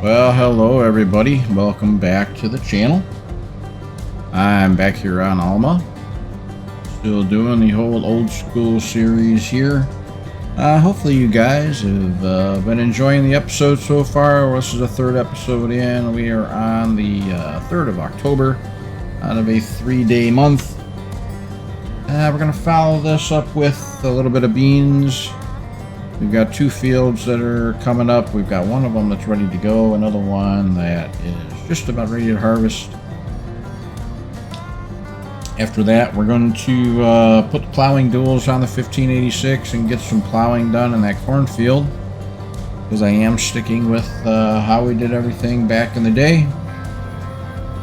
Well, hello everybody. Welcome back to the channel. I'm back here on Alma. Still doing the whole old school series here. Hopefully you guys have been enjoying the episode so far. This is the third episode in. We are on the 3rd of October out of a 3-day month. We're going to follow this up with a little bit of beans. We've got 2 fields that are coming up. We've got one of them that's ready to go, another one that is just about ready to harvest. After that, we're going to put the plowing duals on the 1586 and get some plowing done in that cornfield, because I am sticking with how we did everything back in the day,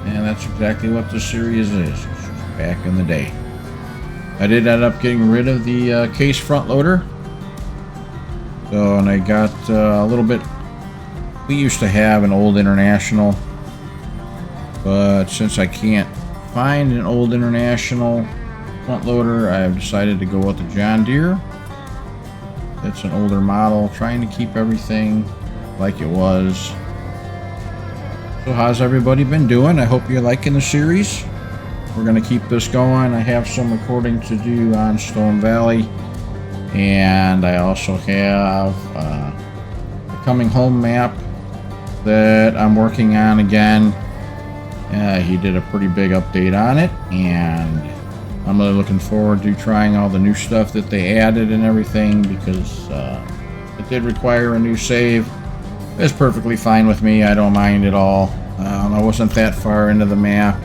and that's exactly what this series is. It's just back in the day. I did end up getting rid of the case front loader. So, and I got a little bit, we used to have an old International, but since I can't find an old International front loader, I've decided to go with the John Deere. It's an older model, trying to keep everything like it was. So how's everybody been doing? I hope you're liking the series. We're going to keep this going. I have some recording to do on Stone Valley. And I also have the coming home map that I'm working on again. He did a pretty big update on it, and I'm really looking forward to trying all the new stuff that they added and everything, because it did require a new save. It's perfectly fine with me. I don't mind at all. I wasn't that far into the map,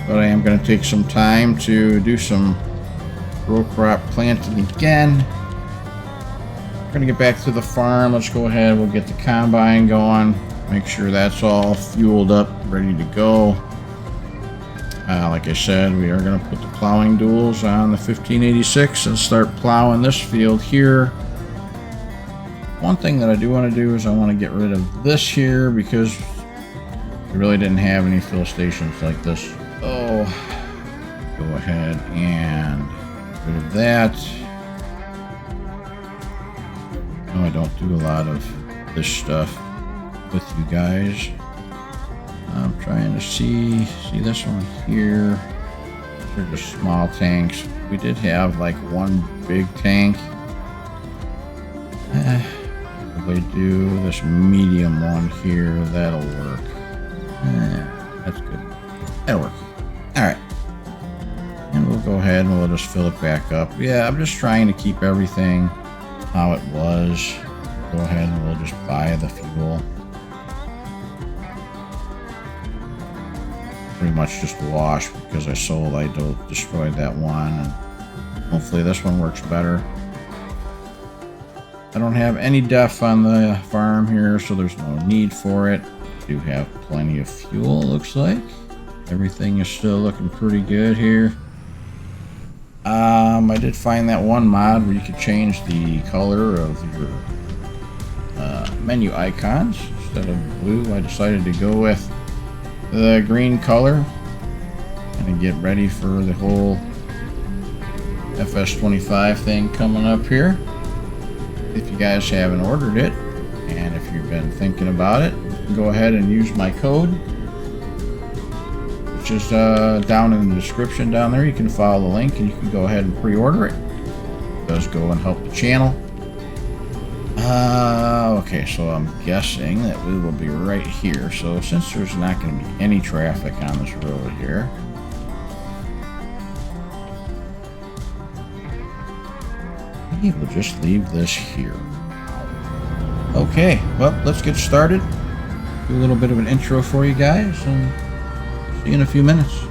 but I am going to take some time to do some row crop planting again. We're gonna get back to the farm. Let's go ahead, we'll get the combine going, make sure that's all fueled up, ready to go. Like I said, we are gonna put the plowing duals on the 1586 and start plowing this field here. One thing that I do want to do is I want to get rid of this here, because we really didn't have any fill stations like this. Oh, go ahead and rid of that. No, I don't do a lot of this stuff with you guys. I'm trying to see this one here. They're just small tanks. We did have like one big tank. Probably do this medium one here. That'll work. That's good. That'll work. All right. And we'll go ahead and we'll just fill it back up. Yeah, I'm just trying to keep everything how it was. Go ahead and we'll just buy the fuel. Pretty much just wash, because I destroyed that one, and hopefully this one works better. I don't have any DEF on the farm here, so there's no need for it. I do have plenty of fuel, looks like. Everything is still looking pretty good here. I did find that one mod where you could change the color of your menu icons. Instead of blue, I decided to go with the green color and get ready for the whole FS25 thing coming up here. If you guys haven't ordered it, and if you've been thinking about it, go ahead and use my code, which is down in the description down there. You can follow the link and you can go ahead and pre-order it. It does go and help the channel. Okay, so I'm guessing that we will be right here. So since there's not going to be any traffic on this road here, we will just leave this here. Okay, well, let's get started. Do a little bit of an intro for you guys, and see you in a few minutes.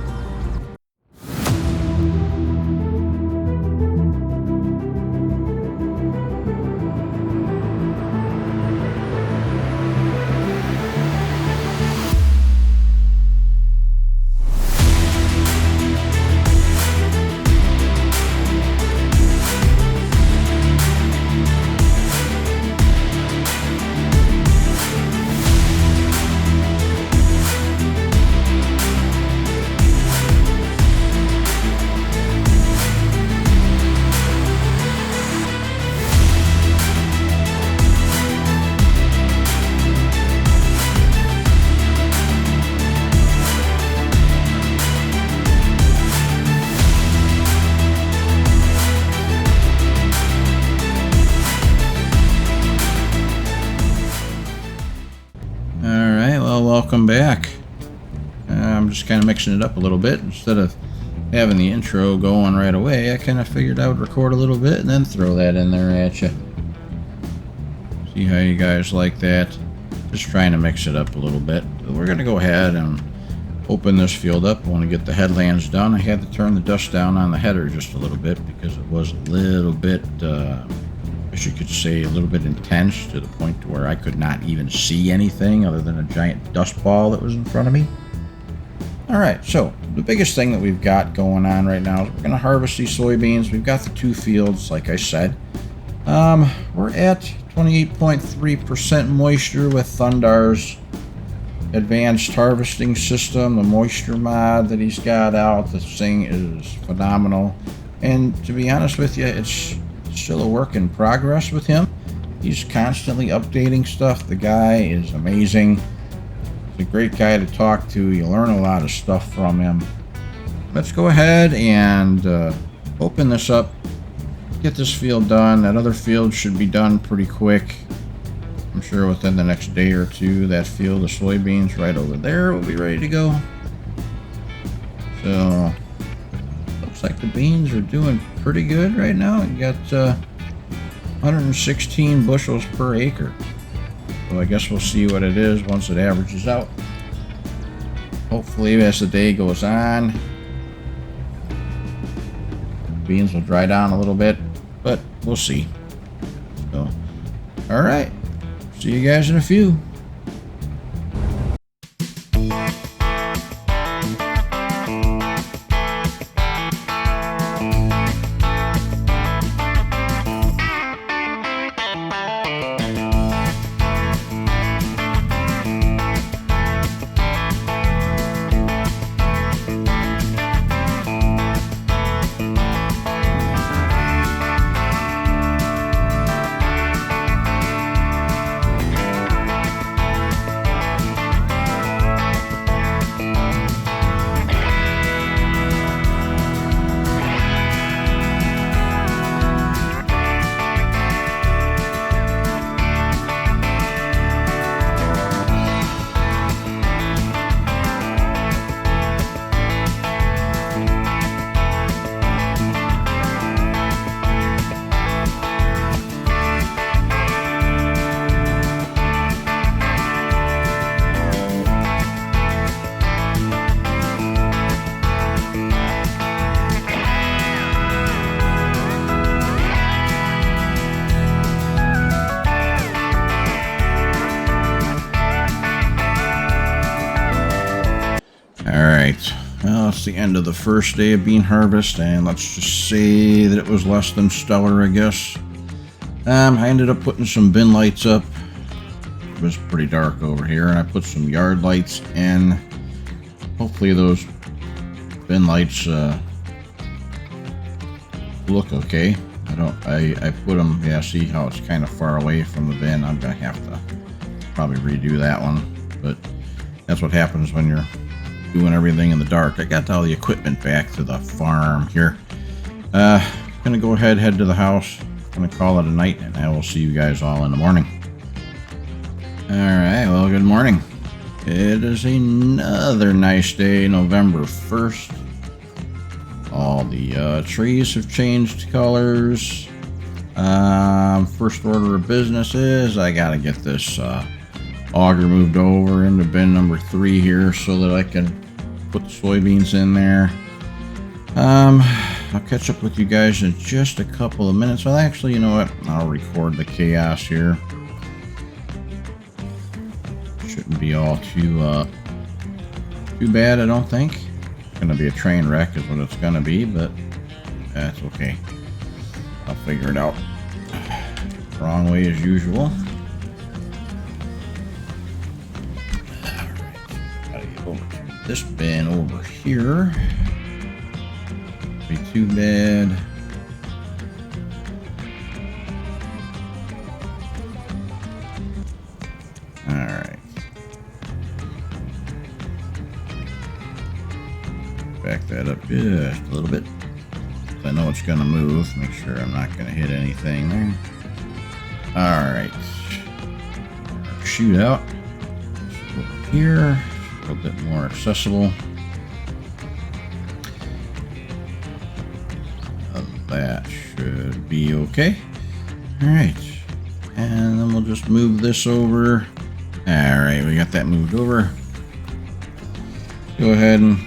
welcome back. I'm just kind of mixing it up a little bit. Instead of having the intro going right away, I kind of figured I would record a little bit and then throw that in there at you. See how you guys like that? Just trying to mix it up a little bit. But we're going to go ahead and open this field up. I want to get the headlands done. I had to turn the dust down on the header just a little bit because it was a little bit, as you could say, a little bit intense to the point to where I could not even see anything other than a giant dust ball that was in front of me. Alright, so the biggest thing that we've got going on right now is we're going to harvest these soybeans. We've got the 2 fields, like I said. We're at 28.3% moisture with Thundar's advanced harvesting system, the moisture mod that he's got out. This thing is phenomenal, and to be honest with you, it's still a work in progress with him. He's constantly updating stuff. The guy is amazing. He's a great guy to talk to. You learn a lot of stuff from him. Let's go ahead and open this up, get this field done. That other field should be done pretty quick. I'm sure within the next day or two, that field of soybeans right over there will be ready to go. So, looks like the beans are doing pretty good right now. You got 116 bushels per acre. So I guess we'll see what it is once it averages out. Hopefully, as the day goes on, beans will dry down a little bit, but we'll see. So, all right. See you guys in a few. Well, it's the end of the first day of bean harvest, and let's just say that it was less than stellar, I guess. I ended up putting some bin lights up. It was pretty dark over here, and I put some yard lights in. Hopefully those bin lights look okay. I put them, yeah, see how it's kind of far away from the bin. I'm gonna have to probably redo that one, but that's what happens when you're doing everything in the dark. I got all the equipment back to the farm here. Gonna go ahead, head to the house. Gonna call it a night, and I will see you guys all in the morning. Alright, well, good morning. It is another nice day, November 1st. All the trees have changed colors. First order of business is I gotta get this auger moved over into bin number 3 here so that I can put the soybeans in there. I'll catch up with you guys in just a couple of minutes. Well, actually, you know what? I'll record the chaos here. Shouldn't be all too bad, I don't think. It's gonna be a train wreck is what it's gonna be, but that's okay. I'll figure it out. Wrong way as usual. This bin over here. Be too bad. Alright. Back that up just a little bit. I know it's gonna move. Make sure I'm not gonna hit anything there. Alright. Shoot out. Over here, a little bit more accessible. That should be okay. All right, and then we'll just move this over. All right, we got that moved over. Go ahead and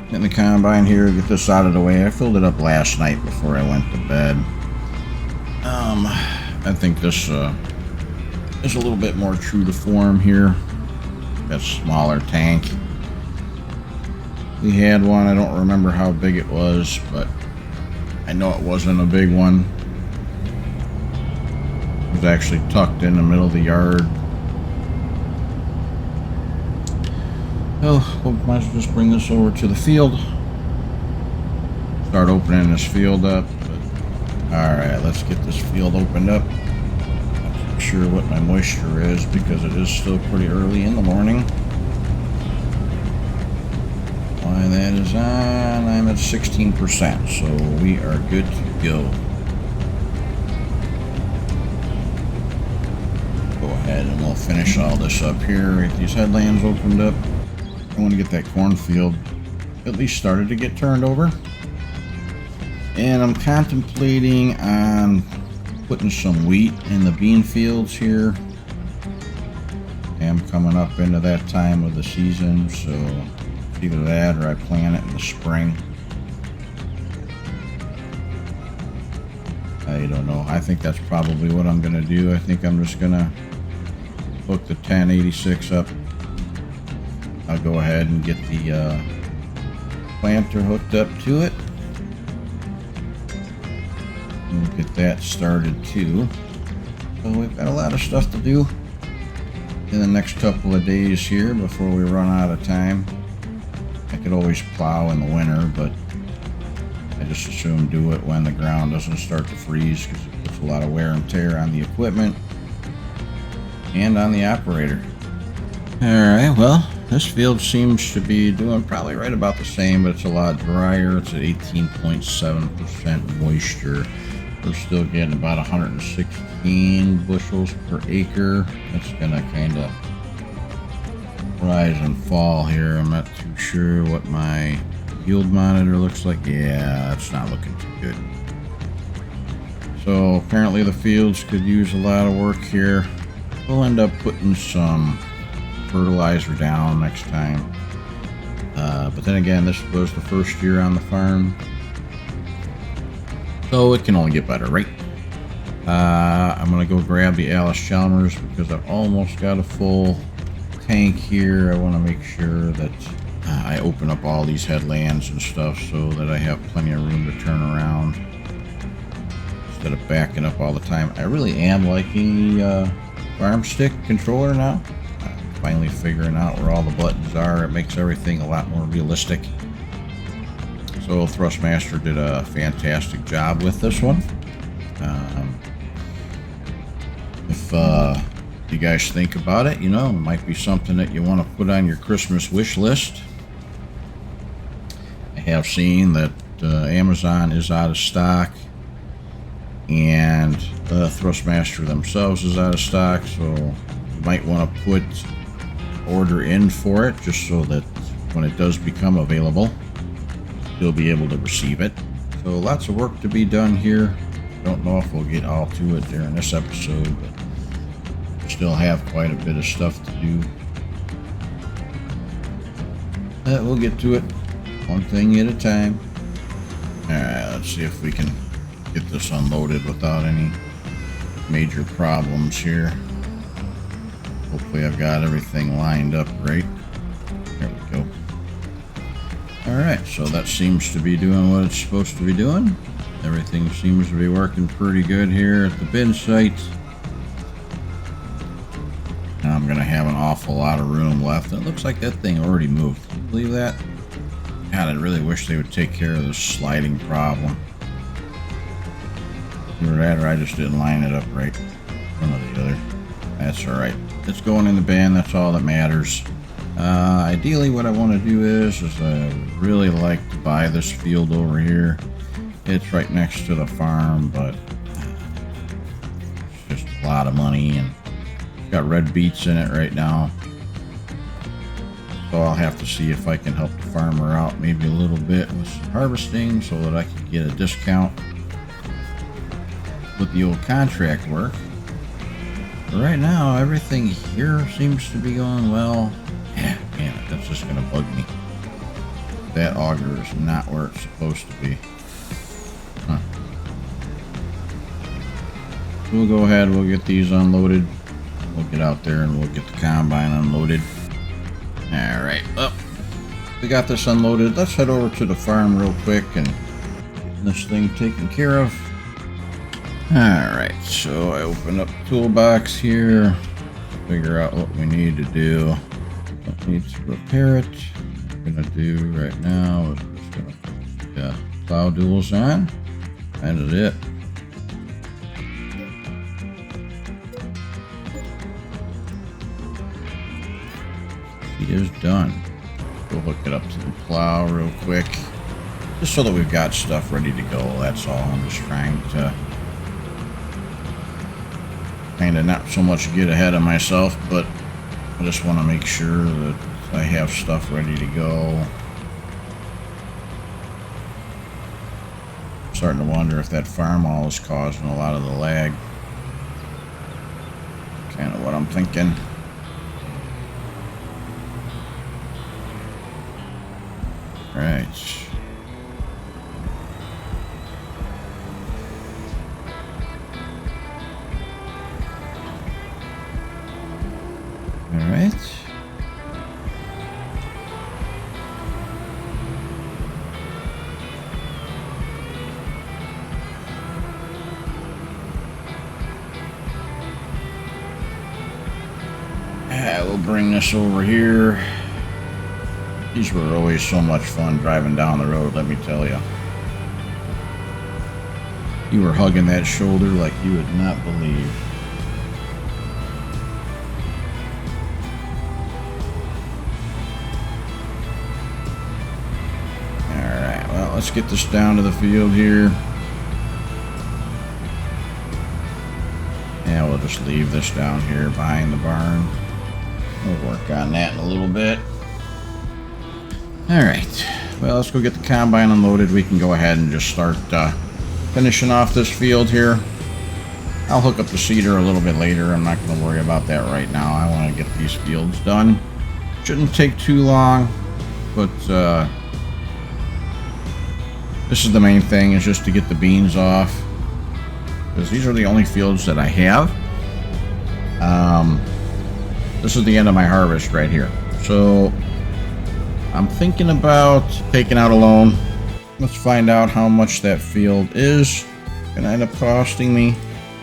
get in the combine here, get this out of the way. I filled it up last night before I went to bed. I think this is a little bit more true to form here. That smaller tank. We had one, I don't remember how big it was, but I know it wasn't a big one. It was actually tucked in the middle of the yard. Oh, we might as well just bring this over to the field. Start opening this field up. Alright, let's get this field opened up. I'm not sure what my moisture is because it is still pretty early in the morning. Why that is on, I'm at 16%, so we are good to go. Go ahead and we'll finish all this up here. Get these headlands opened up. I want to get that cornfield at least started to get turned over. And I'm contemplating on putting some wheat in the bean fields here. I am coming up into that time of the season, so it's either that or I plant it in the spring. I don't know. I think that's probably what I'm going to do. I think I'm just going to hook the 1086 up. I'll go ahead and get the planter hooked up to it. We'll get that started too. So we've got a lot of stuff to do in the next couple of days here before we run out of time. I could always plow in the winter, but I just assume do it when the ground doesn't start to freeze because it puts a lot of wear and tear on the equipment and on the operator. Alright, well, this field seems to be doing probably right about the same, but it's a lot drier. It's at 18.7% moisture. We're still getting about 116 bushels per acre. It's gonna kind of rise and fall here. I'm not too sure what my yield monitor looks like. Yeah, it's not looking too good. So apparently the fields could use a lot of work here. We'll end up putting some fertilizer down next time. But then again, this was the first year on the farm, so it can only get better, right? I'm gonna go grab the Alice Chalmers because I've almost got a full tank here. I want to make sure that I open up all these headlands and stuff so that I have plenty of room to turn around instead of backing up all the time. I really am liking the farm stick controller now. Finally figuring out where all the buttons are. It makes everything a lot more realistic. So Thrustmaster did a fantastic job with this one. If you guys think about it, you know, it might be something that you want to put on your Christmas wish list. I have seen that Amazon is out of stock and Thrustmaster themselves is out of stock, so you might want to put order in for it just so that when it does become available you'll be able to receive it. So lots of work to be done here. Don't know if we'll get all to it during this episode, but still have quite a bit of stuff to do. We'll get to it one thing at a time. Alright, let's see if we can get this unloaded without any major problems here. Hopefully I've got everything lined up right. There we go. Alright, so that seems to be doing what it's supposed to be doing. Everything seems to be working pretty good here at the bin site. Now I'm going to have an awful lot of room left. And it looks like that thing already moved. Can you believe that? God, I really wish they would take care of this sliding problem. Either that or I just didn't line it up right. One or the other. That's alright. It's going in the bin, that's all that matters. Ideally what I want to do is I really like to buy this field over here. It's right next to the farm, but it's just a lot of money, and it's got red beets in it right now. So I'll have to see if I can help the farmer out maybe a little bit with some harvesting so that I can get a discount with the old contract work. But right now, everything here seems to be going well. Yeah, man, that's just gonna bug me. That auger is not where it's supposed to be. Huh. We'll go ahead, we'll get these unloaded. We'll get out there and we'll get the combine unloaded. Alright, well, we got this unloaded. Let's head over to the farm real quick and get this thing taken care of. Alright, so I open up the toolbox here, figure out what we need to do. What needs to repair it. What I'm gonna do right now is just gonna put the plow duals on. That is it. She is done. We'll hook it up to the plow real quick, just so that we've got stuff ready to go. That's all. I'm just trying to kind of not so much get ahead of myself, but I just want to make sure that I have stuff ready to go. I'm starting to wonder if that farm all is causing a lot of the lag. Kind of what I'm thinking. Right. All right. We'll bring this over here. These were always so much fun driving down the road, let me tell you. You were hugging that shoulder like you would not believe. Alright, well, let's get this down to the field here. Yeah, we'll just leave this down here behind the barn. We'll work on that in a little bit. Alright, well, let's go get the combine unloaded. We can go ahead and just start finishing off this field here. I'll hook up the seeder a little bit later. I'm not going to worry about that right now. I want to get these fields done. Shouldn't take too long, but this is the main thing, is just to get the beans off, because these are the only fields that I have. This is the end of my harvest right here. So I'm thinking about taking out a loan. Let's find out how much that field is gonna end up costing me.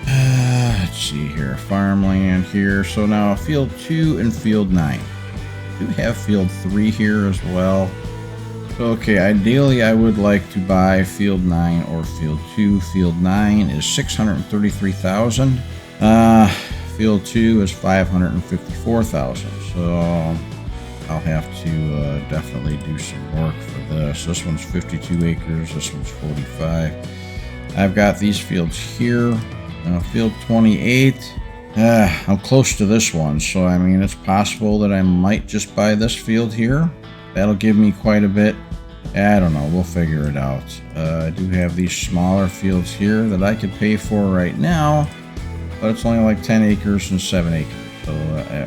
Let's see here, farmland here. So now field 2 and field 9. I do have field 3 here as well. So okay, ideally I would like to buy field 9 or field 2. Field 9 is 633,000. Field 2 is 554,000. So I'll have to definitely do some work for this. This one's 52 acres. This one's 45. I've got these fields here. Field 28. I'm close to this one, so I mean, it's possible that I might just buy this field here. That'll give me quite a bit. I don't know. We'll figure it out. I do have these smaller fields here that I could pay for right now, but it's only like 10 acres and 7 acres. So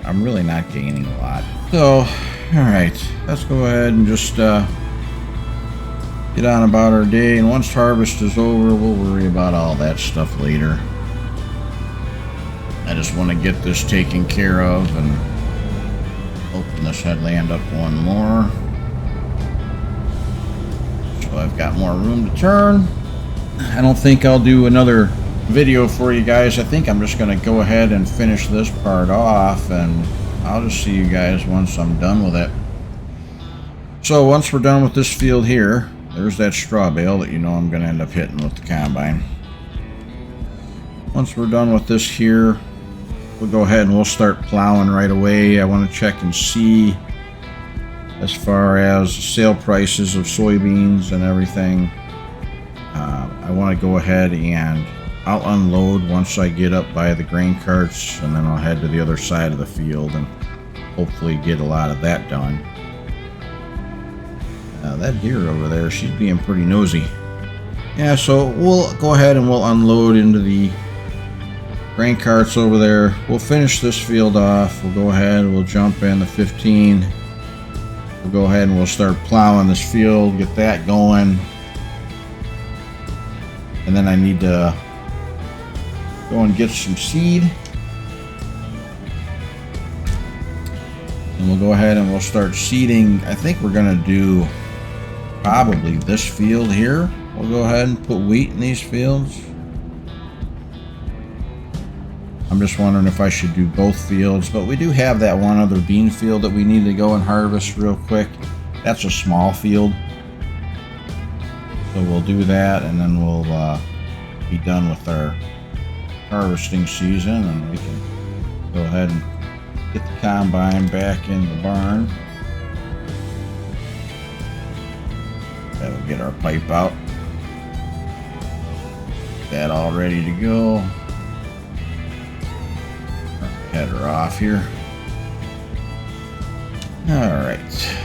I'm really not gaining a lot. So, alright, let's go ahead and just get on about our day. And once harvest is over, we'll worry about all that stuff later. I just want to get this taken care of and open this headland up one more. So I've got more room to turn. I don't think I'll do another video for you guys. I think I'm just going to go ahead and finish this part off, and I'll just see you guys once I'm done with it. So once we're done with this field here, there's that straw bale that you know I'm going to end up hitting with the combine. Once we're done with this here, we'll go ahead and we'll start plowing right away. I want to check and see as far as sale prices of soybeans and everything. I want to go ahead and I'll unload once I get up by the grain carts, and then I'll head to the other side of the field and hopefully get a lot of that done. That deer over there, she's being pretty nosy. Yeah, so we'll go ahead and we'll unload into the grain carts over there. We'll finish this field off. We'll go ahead, we'll jump in the 15. We'll go ahead and we'll start plowing this field, get that going. And then I need to go and get some seed. And we'll go ahead and we'll start seeding. I think we're gonna do probably this field here. We'll go ahead and put wheat in these fields. I'm just wondering if I should do both fields, but we do have that one other bean field that we need to go and harvest real quick. That's a small field. So we'll do that, and then we'll be done with our harvesting season, and we can go ahead and get the combine back in the barn. That'll get our pipe out. That all ready to go. Head her off here. All right.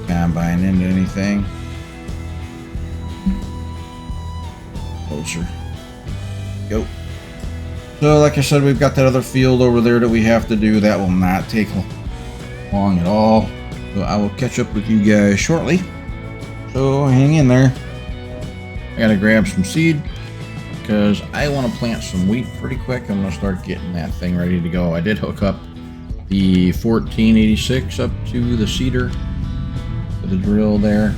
Combine into anything. Closer. Go. So like I said, we've got that other field over there that we have to do. That will not take long at all. So I will catch up with you guys shortly. So hang in there. I gotta grab some seed because I want to plant some wheat pretty quick. I'm gonna start getting that thing ready to go. I did hook up the 1486 up to the seeder for the drill there.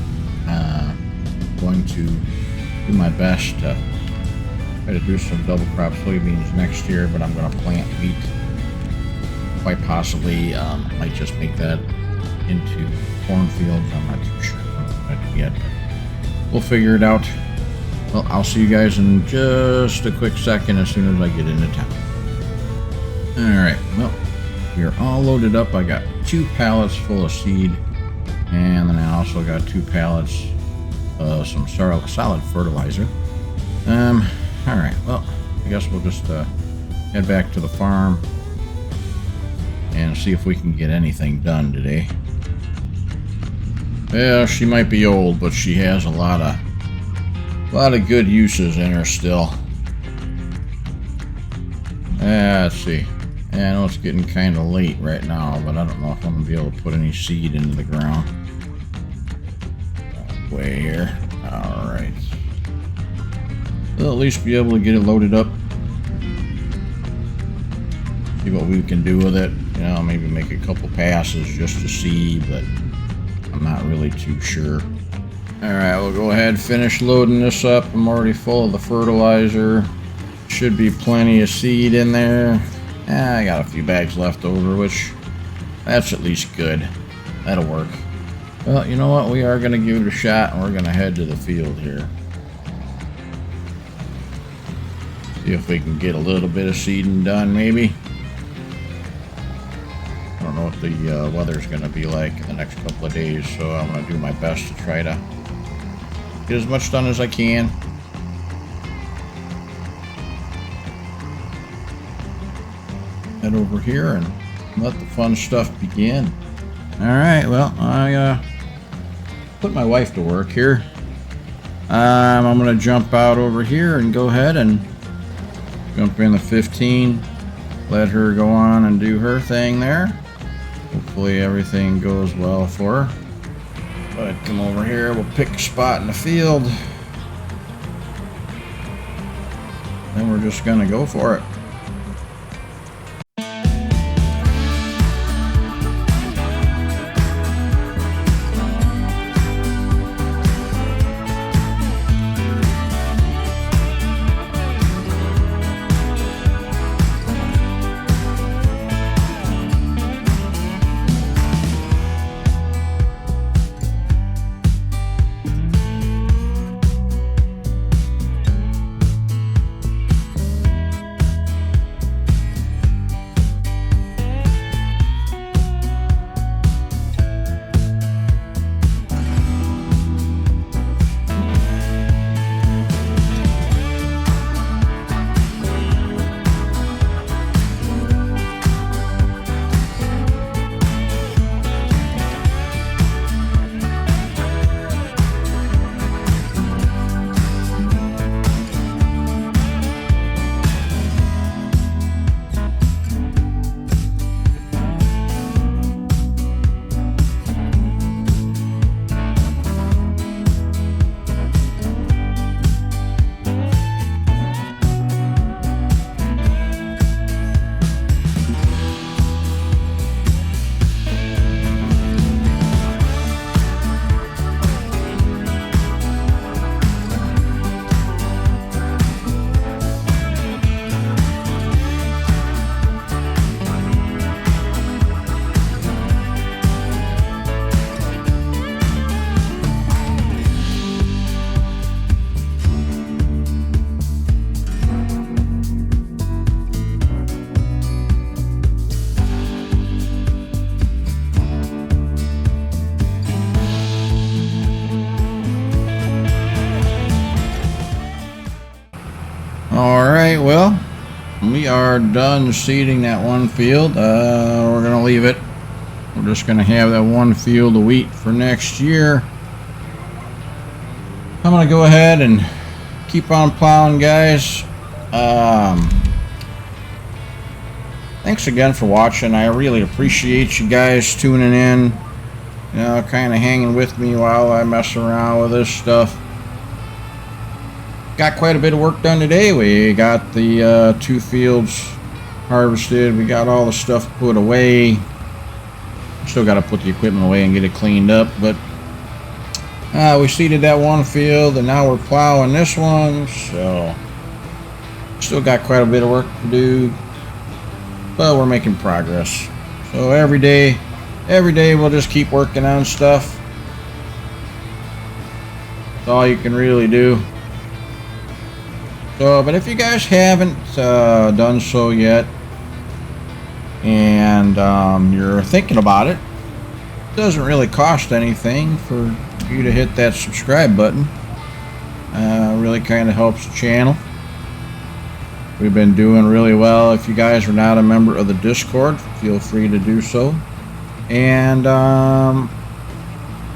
I'm going to do my best to try to do some double crop soybeans next year, but I'm going to plant wheat. Quite possibly, I might just make that into cornfields. I'm not too sure yet, but we'll figure it out. Well, I'll see you guys in just a quick second as soon as I get into town. Alright, well, we're all loaded up. I got 2 pallets full of seed, and then I also got 2 pallets of some solid fertilizer. Alright, well, I guess we'll just head back to the farm and see if we can get anything done today. Well, she might be old, but she has a lot of good uses in her still. Let's see. I know it's getting kind of late right now, but I don't know if I'm going to be able to put any seed into the ground. Way here. Alright. We'll at least be able to get it loaded up. See what we can do with it. You know, maybe make a couple passes just to see, but I'm not really too sure. Alright, we'll go ahead and finish loading this up. I'm already full of the fertilizer. Should be plenty of seed in there. I got a few bags left over, which that's at least good. That'll work. Well, you know what? We are going to give it a shot, and we're going to head to the field here. See if we can get a little bit of seeding done, maybe. I don't know what the weather's going to be like in the next couple of days, so I'm going to do my best to try to get as much done as I can. Head over here and let the fun stuff begin. Alright, well, I put my wife to work here. I'm going to jump out over here and go ahead and jump in the 15. Let her go on and do her thing there. Hopefully everything goes well for her. But come over here, we'll pick a spot in the field. Then we're just going to go for it. we are done seeding that one field. We're going to leave it. We're just going to have that one field of wheat for next year. I'm going to go ahead and keep on plowing, guys. Thanks again for watching. I really appreciate you guys tuning in, you know, kind of hanging with me while I mess around with this stuff. Got quite a bit of work done today. We got the 2 fields harvested. We got all the stuff put away. Still got to put the equipment away and get it cleaned up, but we seeded that one field and now we're plowing this one, so still got quite a bit of work to do, but we're making progress. So every day we'll just keep working on stuff. That's all you can really do. So, but if you guys haven't done so yet, and you're thinking about it, it doesn't really cost anything for you to hit that subscribe button. Really kind of helps the channel. We've been doing really well. If you guys are not a member of the Discord, feel free to do so, and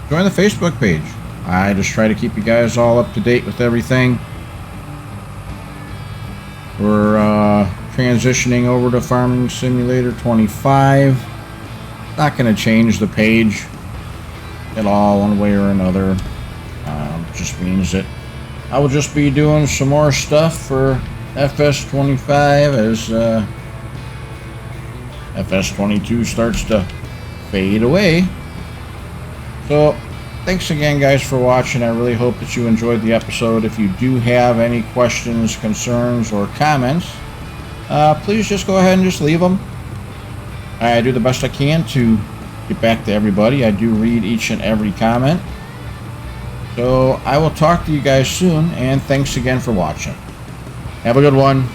join the Facebook page. I just try to keep you guys all up to date with everything. We're transitioning over to Farming Simulator 25. Not going to change the page at all one way or another. Just means that I will just be doing some more stuff for FS25 as FS22 starts to fade away. So thanks again, guys, for watching. I really hope that you enjoyed the episode. If you do have any questions, concerns, or comments, please just go ahead and just leave them. I do the best I can to get back to everybody. I do read each and every comment. So I will talk to you guys soon, and thanks again for watching. Have a good one.